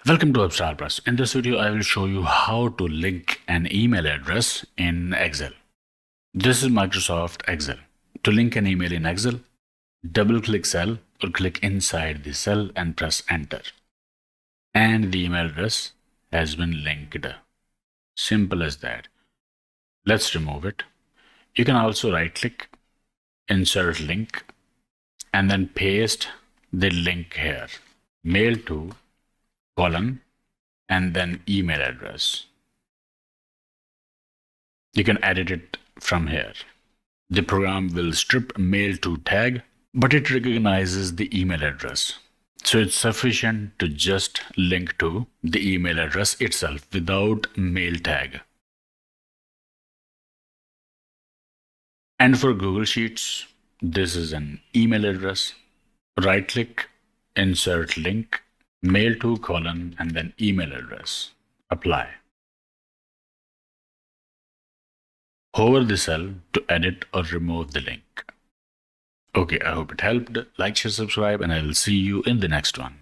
Welcome to Upstar Plus. In this video, I will show you how to link an email address in Excel. This is Microsoft Excel. To link an email in Excel, double-click cell or click inside the cell and press enter. And the email address has been linked. Simple as that. Let's remove it. You can also right-click, insert link, and then paste the link here. Mail to colon and then email address. You can edit it from here. The program will strip mail to tag, but it recognizes the email address. So it's sufficient to just link to the email address itself without mail tag. And for Google Sheets, this is an email address. Right click, insert link, mail to colon and then email address. Apply. Hover the cell to edit or remove the link. Okay, I hope it helped. Like, share, subscribe, and I will see you in the next one.